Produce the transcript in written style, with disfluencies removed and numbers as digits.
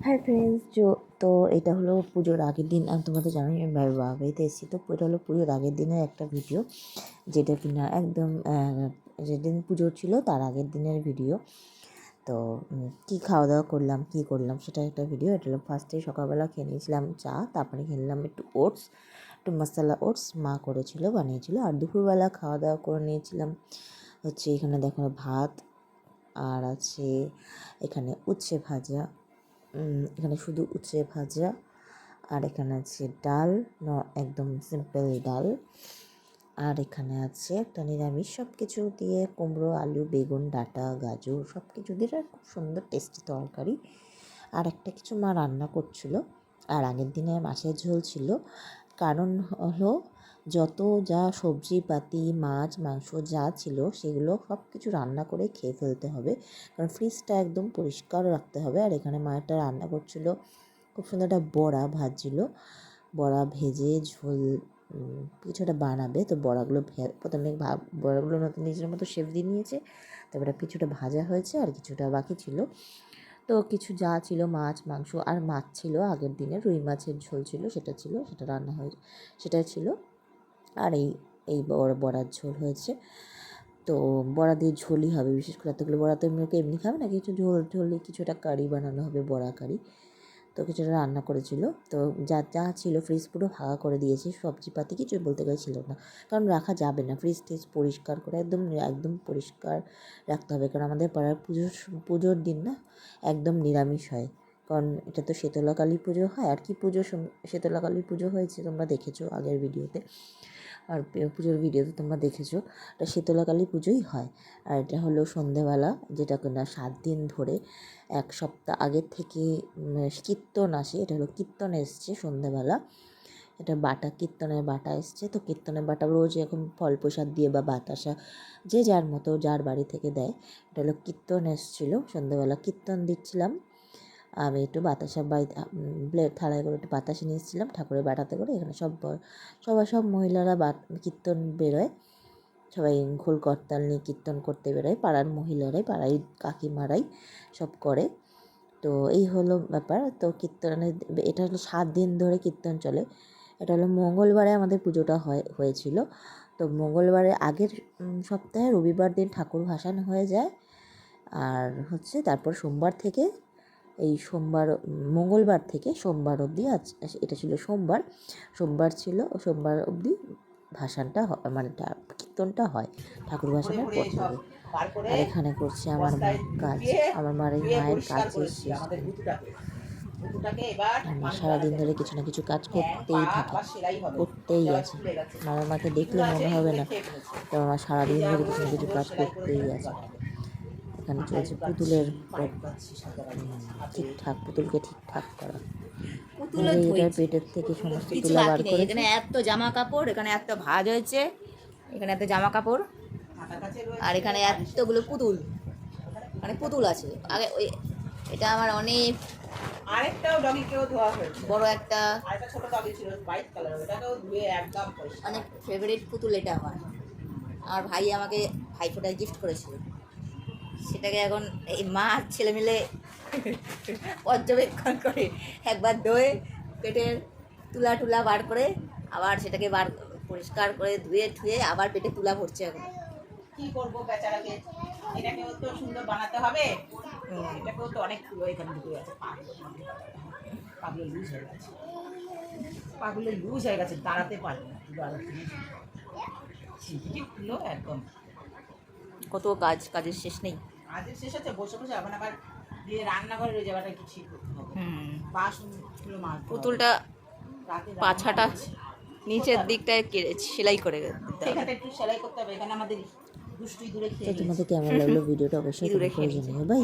Hi friends, তো এটা হলো পুজোর আগের দিন। আমি তোমাদের জানাই আমি বাড়িতে এসেছি। তো এটা হলো পুজোর আগের দিনের একটা ভিডিও, যেটা কিনা একদম যেদিন পুজো ছিল তার আগের দিনের ভিডিও। তো কী খাওয়া দাওয়া করলাম, কী করলাম সেটা একটা ভিডিও। এটা হলো ফার্স্টে সকালবেলা খেয়ে নিয়েছিলাম চা, তারপরে খেয়ে নিলাম একটু ওটস, একটু মশলা ওটস মা করেছিল, বানিয়েছিল। আর দুপুরবেলা খাওয়া দাওয়া করে নিয়েছিলাম হচ্ছে এখানে দেখো ভাত, আর আছে এখানে উচ্ছে ভাজা, এখানে শুধু উচ্ছে ভাজা, আর এখানে আছে ডাল, একদম সিম্পল ডাল, আর এখানে আছে একটা নিরামিষ, সব কিছু দিয়ে কুমড়ো, আলু, বেগুন, ডাঁটা, গাজর সব কিছু দিয়ে খুব সুন্দর টেস্টি তরকারি। আর একটা কিছু মা রান্না করছিল। আর আগের দিনে মাছের ঝোল ছিল। কারণ হলো যত যা সবজিপাতি, মাছ, মাংস যা ছিল সেগুলো সব কিছু রান্না করে খেয়ে ফেলতে হবে, কারণ ফ্রিজটা একদম পরিষ্কার রাখতে হবে। আর এখানে মা একটা রান্না করছিল, খুব সুন্দর একটা বড়া ভাজছিল। বড়া ভেজে ঝোল কিছু একটা বানাবে। তো বড়াগুলো প্রথমে বড়াগুলো নতুন নিজের মতো শেপ দিয়ে নিয়েছে, তারপরে কিছুটা ভাজা হয়েছে আর কিছুটা বাকি ছিল। তো কিছু যা ছিল মাছ, মাংস আর মাছ ছিল আগের দিনের রুই মাছের ঝোল ছিল, সেটা রান্না হয়ে সেটা ছিল। আর এই বড়ার ঝোল হয়েছে। তো বড়া দিয়ে ঝোলই হবে, বিশেষ করে এতগুলো বড়া তো এমনি খাবে না, কিছু ঝোল কিছুটা কারি বানানো হবে, বড়া কারি। তো কিছুটা রান্না করেছিল। তো যা ছিল ফ্রিজ পুরো ফাঁকা করে দিয়েছি, সবজিপাতি কিছু বলতে গেলে ছিল না, কারণ রাখা যাবে না। ফ্রিজ পরিষ্কার করে একদম পরিষ্কার রাখতে হবে, কারণ আমাদের পাড়ার পুজোর দিন না একদম নিরামিষ হয়। কারণ এটা তো শীতলা কালী পুজো হয়। আর কি পুজো, শীতলা কালী পুজো হয়েছে তোমরা দেখেছো আগের ভিডিওতে, আর পুজোর ভিডিওতে তোমরা দেখেছো। এটা শীতলা কালী পুজোই হয়। আর এটা হলো সন্ধেবেলা, যেটা কিনা 7 দিন ধরে 1 সপ্তাহ আগের থেকে কীর্তন আসে। এটা হলো কীর্তন এসছে সন্ধেবেলা, এটা কীর্তনের বাটা এসছে। তো কীর্তনের বাটা রোজ এখন ফল প্রসাদ দিয়ে বা বাতাসা যে যার মতো যার বাড়ি থেকে দেয়। এটা হলো কীর্তন এসেছিলো সন্ধেবেলা, কীর্তন দিচ্ছিলাম আমি। একটু বাতাসা থালায় করে একটু বাতাসা নিয়ে এসেছিলাম ঠাকুরের বাটাতে করে। এখানে সব মহিলারা কীর্তন বেরোয়, সবাই খোল করতাল নিয়ে কীর্তন করতে বেরোয়, পাড়ার মহিলারাই, পাড়ায় কাকিমারাই সব করে। তো এই হলো ব্যাপার। তো এটা হলো 7 দিন ধরে কীর্তন চলে। এটা হলো মঙ্গলবারে আমাদের পুজোটা হয়েছিল। তো মঙ্গলবারের আগের সপ্তাহে রবিবার দিন ঠাকুর ভাসান হয়ে যায়। আর হচ্ছে তারপর সোমবার থেকে মঙ্গলবার থেকে সোমবার অবধি এটা ছিল সোমবার ছিল, সোমবার অবধি ভাসানটা মানে কীর্তনটা হয় ঠাকুর ভাসানের পর থেকে। আর এখানে করছে আমার মা কাজ, আমার মায়ের কাজ শেষ। আমার সারাদিন ধরে কিছু না কিছু কাজ করতেই আছে। আমার মাকে দেখলে মনে হবে না, তো আমার সারাদিন ধরে কিছু না কিছু কাজ করতেই আছে। এখানে চলছে পুতুলকে ঠিকঠাক করা। এটার পেটের থেকে সমস্ত তুলা বার করে। এখানে এত জামা কাপড়, এখানে এত ভাঁজ হয়েছে, এখানে এত জামা কাপড়, আর এখানে এতগুলো মানে পুতুল আছে। আগে ওই এটা আমার অনেক আরেকটাও ডগিকেও ধোয়া হয়েছে, বড় একটা ছোট ডগি ছিল হোয়াইট কালার, ওটাকেও ধুয়ে একদম অনেক ফেভারিট পুতুল এটা আমার ভাই আমাকে ভাইফোঁটায় গিফট করেছিল। সেটাকে এখন এই মা আর ছেলে মিলে পর্যবেক্ষণ করে, একবার ধুয়ে পেটের তুলা বার করে আবার সেটাকে পরিষ্কার করে ধুয়ে আবার পেটে তুলা ভরছে। এখন কি করবো বেচারাকে, এটাকেও তো সুন্দর বানাতে হবে, এটাকেও তো অনেক তুলো এখানে ঢুকে আছে। পাগলে লুজ হয়ে গেছে, দাঁড়াতে পারবে না তুলো একদম। কত কাজের শেষ নেই। কাজের শেষ হচ্ছে, বসে আবার দিয়ে রান্নাঘরে রয়ে যাওয়াটা কি ঠিক করতে হবে। বাসনগুলো মাছ, পুতুলটা পাছাটা নিচের দিকটায় সেলাই করে এখানে একটু সেলাই করতে হবে। এখানে আমাদের দুষ্টুই দূরে খেয়ে। তোমাদের কেমন লাগলো ভিডিওটা অবশ্যই কমেন্ট করে জানিও। বাই।